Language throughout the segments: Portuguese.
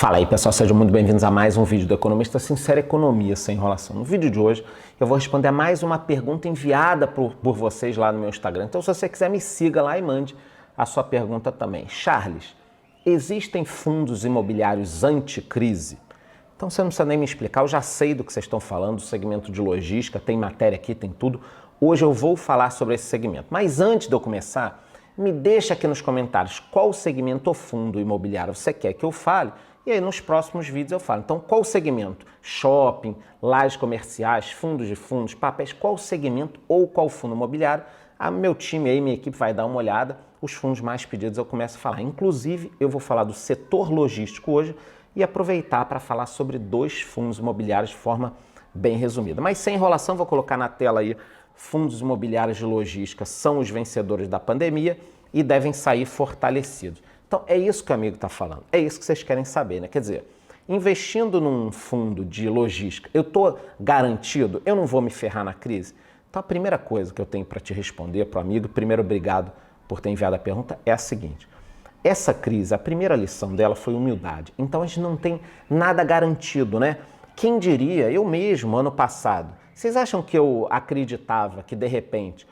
Fala aí pessoal, sejam muito bem-vindos a mais um vídeo do Economista Sincero, Economia Sem Enrolação. No vídeo de hoje eu vou responder a mais uma pergunta enviada por vocês lá no meu Instagram. Então se você quiser me siga lá e mande a sua pergunta também. Charles, existem fundos imobiliários anticrise? Então você não precisa nem me explicar, eu já sei do que vocês estão falando, do segmento de logística, tem matéria aqui, tem tudo. Hoje eu vou falar sobre esse segmento. Mas antes de eu começar, me deixa aqui nos comentários qual segmento ou fundo imobiliário você quer que eu fale. E aí nos próximos vídeos eu falo. Então qual segmento? Shopping, lajes comerciais, fundos de fundos, papéis, qual segmento ou qual fundo imobiliário? Meu time aí, minha equipe vai dar uma olhada. Os fundos mais pedidos eu começo a falar. Inclusive eu vou falar do setor logístico hoje e aproveitar para falar sobre dois fundos imobiliários de forma bem resumida. Mas sem enrolação, vou colocar na tela aí, fundos imobiliários de logística são os vencedores da pandemia e devem sair fortalecidos. Então é isso que o amigo está falando, é isso que vocês querem saber, né? Quer dizer, investindo num fundo de logística, eu estou garantido, eu não vou me ferrar na crise? Então a primeira coisa que eu tenho para te responder, para o amigo, primeiro obrigado por ter enviado a pergunta, é a seguinte. Essa crise, a primeira lição dela foi humildade. Então a gente não tem nada garantido, né? Quem diria, eu mesmo, ano passado, vocês acham que eu acreditava que de repente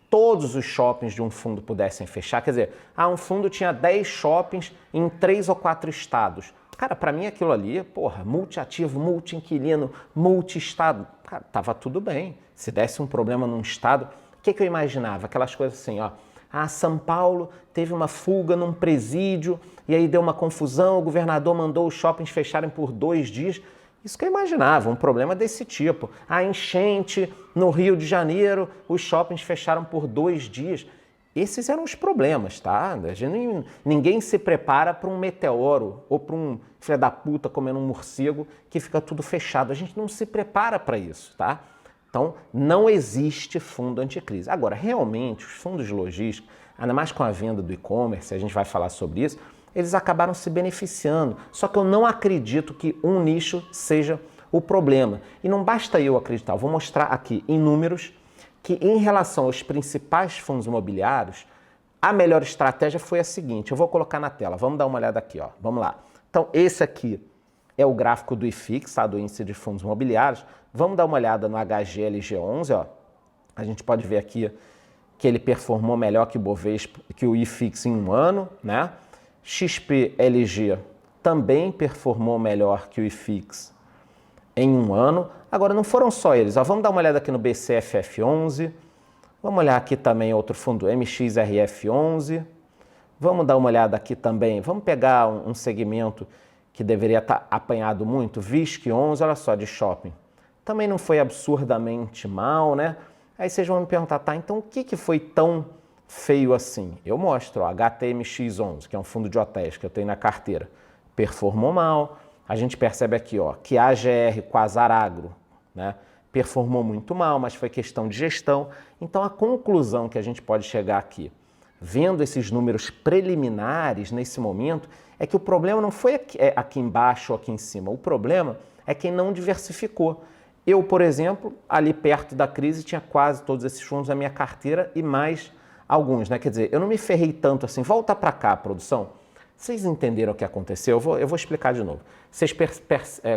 todos os shoppings de um fundo pudessem fechar? Quer dizer, um fundo tinha 10 shoppings em 3 ou 4 estados. Cara, para mim aquilo ali, multiativo, multi-inquilino, multi-estado, cara, tava tudo bem. Se desse um problema num estado, o que eu imaginava? Aquelas coisas assim, ó. São Paulo teve uma fuga num presídio e aí deu uma confusão, o governador mandou os shoppings fecharem por 2 dias. Isso que eu imaginava, um problema desse tipo. A enchente no Rio de Janeiro, os shoppings fecharam por 2 dias. Esses eram os problemas, tá? Ninguém se prepara para um meteoro ou para um filho da puta comendo um morcego que fica tudo fechado. A gente não se prepara para isso, tá? Então, não existe fundo anticrise. Agora, realmente, os fundos de logística, ainda mais com a venda do e-commerce, a gente vai falar sobre isso, eles acabaram se beneficiando. Só que eu não acredito que um nicho seja o problema. E não basta eu acreditar, eu vou mostrar aqui em números que em relação aos principais fundos imobiliários, a melhor estratégia foi a seguinte, eu vou colocar na tela, vamos dar uma olhada aqui, ó. Vamos lá. Então esse aqui é o gráfico do IFIX, tá? Do Índice de Fundos Imobiliários. Vamos dar uma olhada no HGLG11, ó. A gente pode ver aqui que ele performou melhor que o Bovespa, que o IFIX em um ano, né? XPLG também performou melhor que o IFIX em um ano. Agora, não foram só eles. Vamos dar uma olhada aqui no BCFF11. Vamos olhar aqui também outro fundo, MXRF11. Vamos dar uma olhada aqui também. Vamos pegar um segmento que deveria estar apanhado muito, VISC11, olha só, de shopping. Também não foi absurdamente mal, né? Aí vocês vão me perguntar, tá, então o que foi tão feio assim? Eu mostro, ó, HTMX11, que é um fundo de hotéis que eu tenho na carteira, performou mal. A gente percebe aqui, ó, que a AGR Quasar Agro, né, performou muito mal, mas foi questão de gestão. Então a conclusão que a gente pode chegar aqui, vendo esses números preliminares nesse momento, é que o problema não foi aqui embaixo ou aqui em cima, o problema é quem não diversificou. Eu, por exemplo, ali perto da crise, tinha quase todos esses fundos na minha carteira e mais alguns, né? Quer dizer, eu não me ferrei tanto assim. Volta para cá, produção. Vocês entenderam o que aconteceu? Eu vou explicar de novo. Vocês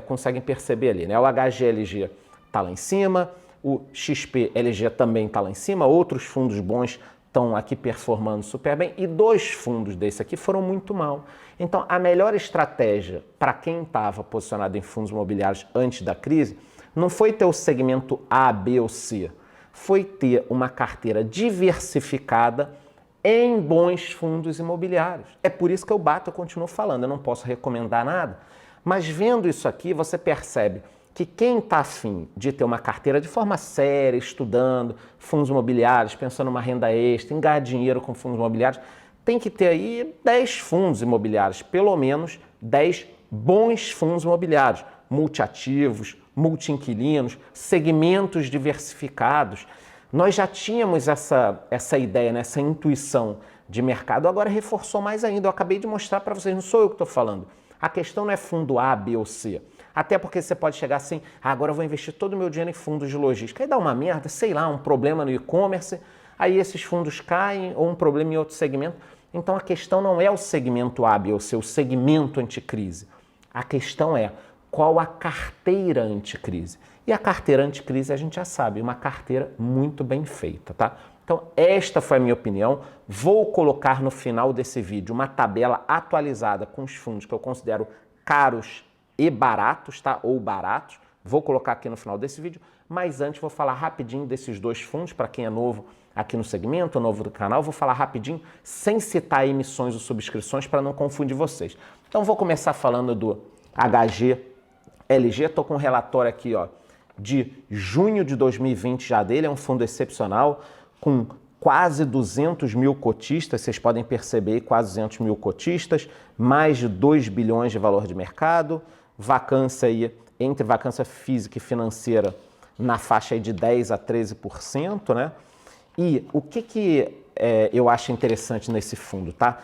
conseguem perceber ali, né? O HGLG está lá em cima, o XPLG também está lá em cima, outros fundos bons estão aqui performando super bem e 2 fundos desse aqui foram muito mal. Então, a melhor estratégia para quem estava posicionado em fundos imobiliários antes da crise não foi ter o segmento A, B ou C, foi ter uma carteira diversificada em bons fundos imobiliários. É por isso que eu continuo falando, eu não posso recomendar nada, mas vendo isso aqui, você percebe que quem está afim de ter uma carteira de forma séria, estudando fundos imobiliários, pensando numa renda extra, em ganhar dinheiro com fundos imobiliários, tem que ter aí 10 fundos imobiliários, pelo menos 10 bons fundos imobiliários, multiativos, multi-inquilinos, segmentos diversificados. Nós já tínhamos essa ideia, né, essa intuição de mercado, agora reforçou mais ainda. Eu acabei de mostrar para vocês, não sou eu que estou falando. A questão não é fundo A, B ou C. Até porque você pode chegar assim, agora eu vou investir todo o meu dinheiro em fundos de logística. Aí dá uma merda, sei lá, um problema no e-commerce, aí esses fundos caem ou um problema em outro segmento. Então a questão não é o segmento A, B ou C, o segmento anticrise. A questão é qual a carteira anticrise. E a carteira anticrise a gente já sabe, uma carteira muito bem feita, tá? Então esta foi a minha opinião. Vou colocar no final desse vídeo uma tabela atualizada com os fundos que eu considero caros e baratos, tá? Ou baratos. Vou colocar aqui no final desse vídeo, mas antes vou falar rapidinho desses dois fundos, para quem é novo aqui no segmento, novo do canal, vou falar rapidinho, sem citar emissões ou subscrições, para não confundir vocês. Então vou começar falando do HGLG, estou com um relatório aqui, ó, de junho de 2020 já dele, é um fundo excepcional, com quase 200 mil cotistas, vocês podem perceber, quase 200 mil cotistas, mais de 2 bilhões de valor de mercado, vacância aí, entre vacância física e financeira na faixa aí de 10% a 13%, né? E o que eu acho interessante nesse fundo, tá?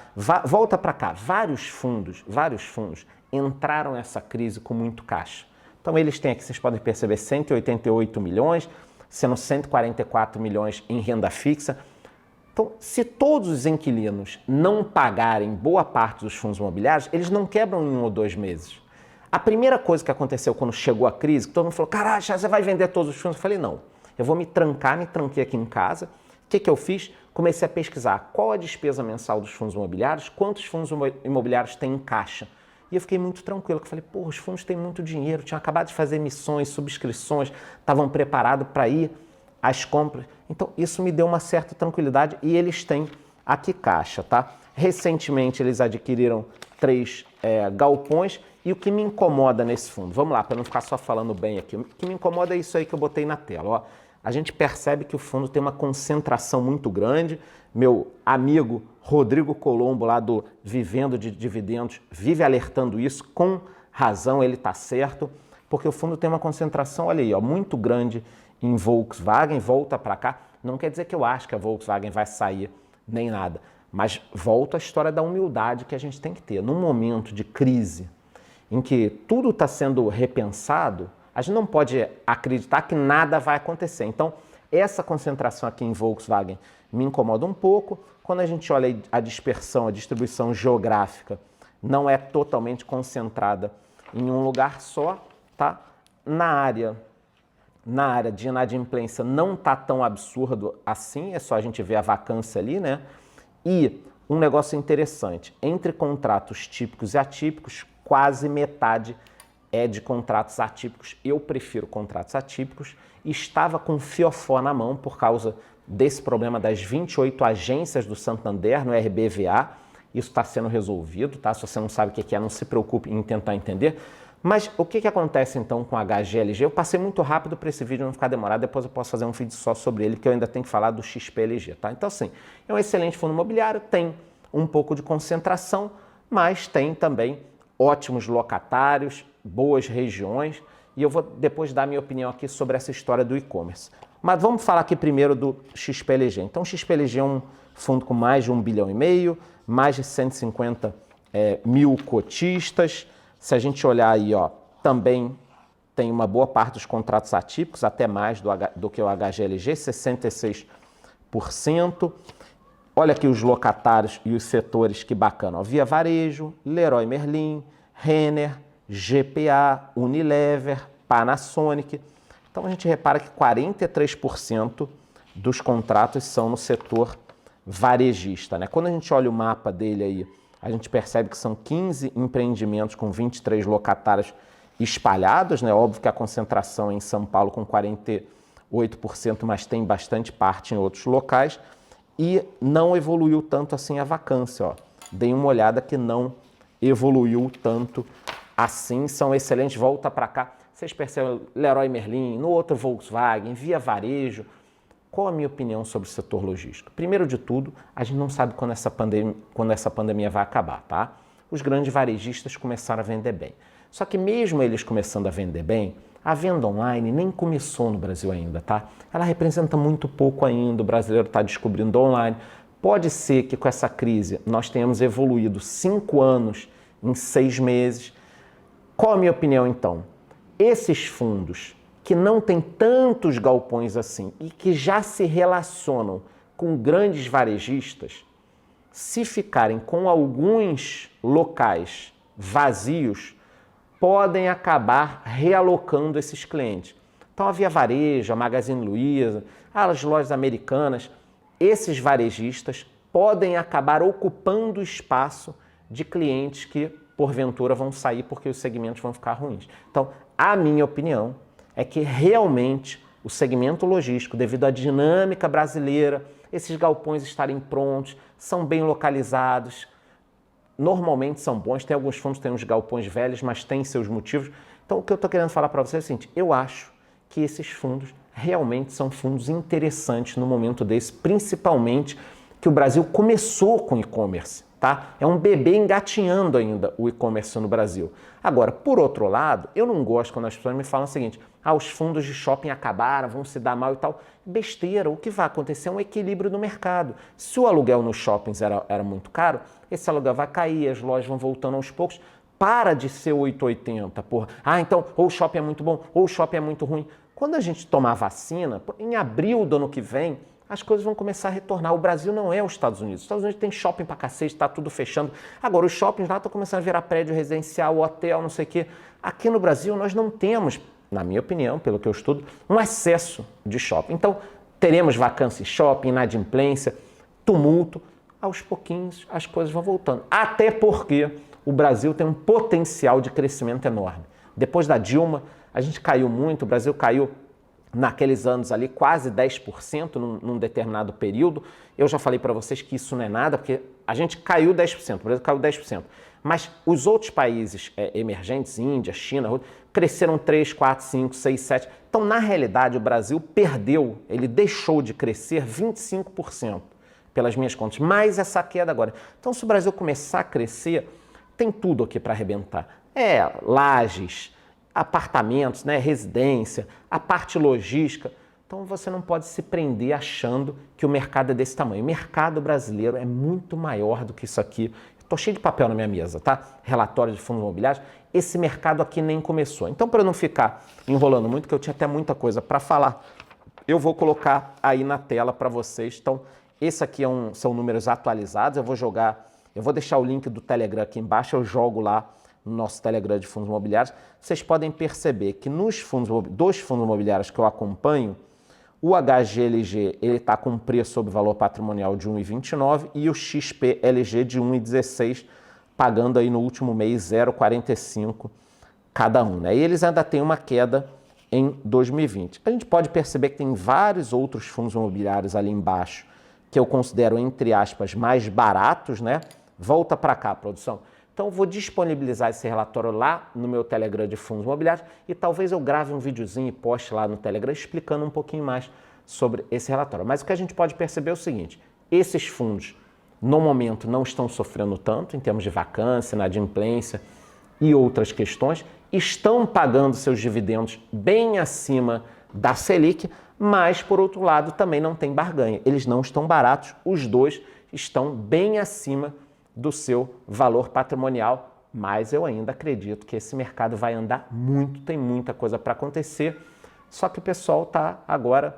Volta para cá, vários fundos entraram nessa crise com muito caixa. Então eles têm aqui, vocês podem perceber, 188 milhões, sendo 144 milhões em renda fixa. Então, se todos os inquilinos não pagarem boa parte dos fundos imobiliários, eles não quebram em 1 ou 2 meses. A primeira coisa que aconteceu quando chegou a crise, que todo mundo falou, caralho, você vai vender todos os fundos? Eu falei, não, eu vou me tranquei aqui em casa. O que eu fiz? Comecei a pesquisar qual a despesa mensal dos fundos imobiliários, quantos fundos imobiliários tem em caixa. E eu fiquei muito tranquilo, eu falei, pô, os fundos têm muito dinheiro, tinham acabado de fazer emissões, subscrições, estavam preparados para ir às compras. Então, isso me deu uma certa tranquilidade e eles têm aqui caixa, tá? Recentemente, eles adquiriram 3 galpões e o que me incomoda nesse fundo, vamos lá, para não ficar só falando bem aqui, o que me incomoda é isso aí que eu botei na tela, ó. A gente percebe que o fundo tem uma concentração muito grande. Meu amigo Rodrigo Colombo, lá do Vivendo de Dividendos, vive alertando isso, com razão, ele está certo, porque o fundo tem uma concentração, olha aí, ó, muito grande em Volkswagen, volta para cá. Não quer dizer que eu acho que a Volkswagen vai sair, nem nada, mas volta à história da humildade que a gente tem que ter. Num momento de crise, em que tudo está sendo repensado, a gente não pode acreditar que nada vai acontecer. Então, essa concentração aqui em Volkswagen me incomoda um pouco. Quando a gente olha a dispersão, a distribuição geográfica, não é totalmente concentrada em um lugar só, tá? Na área de inadimplência não está tão absurdo assim, é só a gente ver a vacância ali, né? E um negócio interessante, entre contratos típicos e atípicos, quase metade é de contratos atípicos. Eu prefiro contratos atípicos. Estava com fiofó na mão por causa desse problema das 28 agências do Santander no RBVA. Isso está sendo resolvido, tá? Se você não sabe o que é, não se preocupe em tentar entender. Mas o que acontece então com a HGLG? Eu passei muito rápido para esse vídeo não ficar demorado, depois eu posso fazer um vídeo só sobre ele, porque eu ainda tenho que falar do XPLG, tá? Então, assim, é um excelente fundo imobiliário, tem um pouco de concentração, mas tem também ótimos locatários, boas regiões, e eu vou depois dar minha opinião aqui sobre essa história do e-commerce. Mas vamos falar aqui primeiro do XPLG. Então, o XPLG é um fundo com mais de 1,5 bilhão, mais de 150 mil cotistas. Se a gente olhar aí, ó, também tem uma boa parte dos contratos atípicos, até mais do que o HGLG, 66%. Olha aqui os locatários e os setores, que bacana. Ó, Via Varejo, Leroy Merlin, Renner, GPA, Unilever, Panasonic. Então a gente repara que 43% dos contratos são no setor varejista, né? Quando a gente olha o mapa dele aí, a gente percebe que são 15 empreendimentos com 23 locatários espalhados, né? Óbvio que a concentração é em São Paulo com 48%, mas tem bastante parte em outros locais. E não evoluiu tanto assim a vacância, ó. Deem uma olhada que não evoluiu tanto assim, são excelentes, volta para cá. Vocês percebem Leroy Merlin, no outro Volkswagen, Via Varejo. Qual a minha opinião sobre o setor logístico? Primeiro de tudo, a gente não sabe quando essa pandemia vai acabar, tá? Os grandes varejistas começaram a vender bem. Só que mesmo eles começando a vender bem, a venda online nem começou no Brasil ainda, tá? Ela representa muito pouco ainda, o brasileiro está descobrindo online. Pode ser que com essa crise nós tenhamos evoluído 5 anos em 6 meses. Qual a minha opinião então? Esses fundos que não têm tantos galpões assim e que já se relacionam com grandes varejistas, se ficarem com alguns locais vazios, podem acabar realocando esses clientes. Então a Via Varejo, a Magazine Luiza, as lojas americanas, esses varejistas podem acabar ocupando o espaço de clientes que porventura vão sair porque os segmentos vão ficar ruins. Então, a minha opinião é que realmente o segmento logístico, devido à dinâmica brasileira, esses galpões estarem prontos, são bem localizados, normalmente são bons, tem alguns fundos que têm uns galpões velhos, mas tem seus motivos. Então, o que eu estou querendo falar para vocês é o seguinte, eu acho que esses fundos realmente são fundos interessantes no momento desse, principalmente que o Brasil começou com e-commerce, tá? É um bebê engatinhando ainda o e-commerce no Brasil. Agora, por outro lado, eu não gosto quando as pessoas me falam o seguinte, os fundos de shopping acabaram, vão se dar mal e tal. Besteira, o que vai acontecer é um equilíbrio no mercado. Se o aluguel nos shoppings era muito caro, esse aluguel vai cair, as lojas vão voltando aos poucos, para de ser 880, porra. Então, ou o shopping é muito bom, ou o shopping é muito ruim. Quando a gente tomar vacina, em abril do ano que vem, as coisas vão começar a retornar. O Brasil não é os Estados Unidos. Os Estados Unidos tem shopping pra cacete, tá tudo fechando. Agora, os shoppings lá estão começando a virar prédio residencial, hotel, não sei o quê. Aqui no Brasil, nós não temos, na minha opinião, pelo que eu estudo, um excesso de shopping. Então, teremos vacância em shopping, inadimplência, tumulto. Aos pouquinhos, as coisas vão voltando. Até porque o Brasil tem um potencial de crescimento enorme. Depois da Dilma, a gente caiu muito, o Brasil caiu naqueles anos ali quase 10% num determinado período. Eu já falei para vocês que isso não é nada, porque a gente caiu 10%, o Brasil caiu 10%. Mas os outros países emergentes, Índia, China, cresceram 3, 4, 5, 6, 7. Então, na realidade, o Brasil perdeu, ele deixou de crescer 25%, pelas minhas contas, mais essa queda agora. Então, se o Brasil começar a crescer, tem tudo aqui para arrebentar. Lajes, apartamentos, residência, a parte logística. Então você não pode se prender achando que o mercado é desse tamanho. O mercado brasileiro é muito maior do que isso aqui. Estou cheio de papel na minha mesa, tá? Relatório de fundos imobiliários. Esse mercado aqui nem começou. Então, para eu não ficar enrolando muito, que eu tinha até muita coisa para falar, eu vou colocar aí na tela para vocês. Então, esse aqui são números atualizados. Eu vou deixar o link do Telegram aqui embaixo, eu jogo lá no nosso Telegram de fundos imobiliários. Vocês podem perceber que dos fundos imobiliários que eu acompanho, o HGLG está com um preço sobre valor patrimonial de 1,29 e o XPLG de 1,16, pagando aí no último mês 0,45 cada um. E eles ainda têm uma queda em 2020. A gente pode perceber que tem vários outros fundos imobiliários ali embaixo que eu considero, entre aspas, mais baratos, Volta para cá, produção. Então, eu vou disponibilizar esse relatório lá no meu Telegram de fundos imobiliários e talvez eu grave um videozinho e poste lá no Telegram explicando um pouquinho mais sobre esse relatório. Mas o que a gente pode perceber é o seguinte, esses fundos, no momento, não estão sofrendo tanto em termos de vacância, inadimplência e outras questões, estão pagando seus dividendos bem acima da Selic, mas, por outro lado, também não tem barganha. Eles não estão baratos, os dois estão bem acima do seu valor patrimonial, mas eu ainda acredito que esse mercado vai andar muito, tem muita coisa para acontecer, só que o pessoal está agora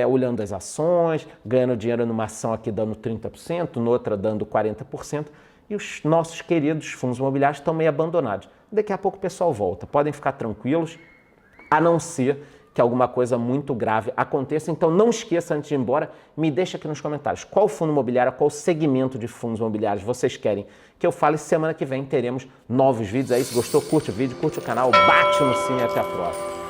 olhando as ações, ganhando dinheiro numa ação aqui dando 30%, noutra dando 40%, e os nossos queridos fundos imobiliários estão meio abandonados. Daqui a pouco o pessoal volta, podem ficar tranquilos, a não ser que alguma coisa muito grave aconteça. Então não esqueça, antes de ir embora, me deixa aqui nos comentários qual fundo imobiliário, qual segmento de fundos imobiliários vocês querem que eu fale. Semana que vem teremos novos vídeos aí. Se gostou, curte o vídeo, curte o canal, bate no sininho e até a próxima.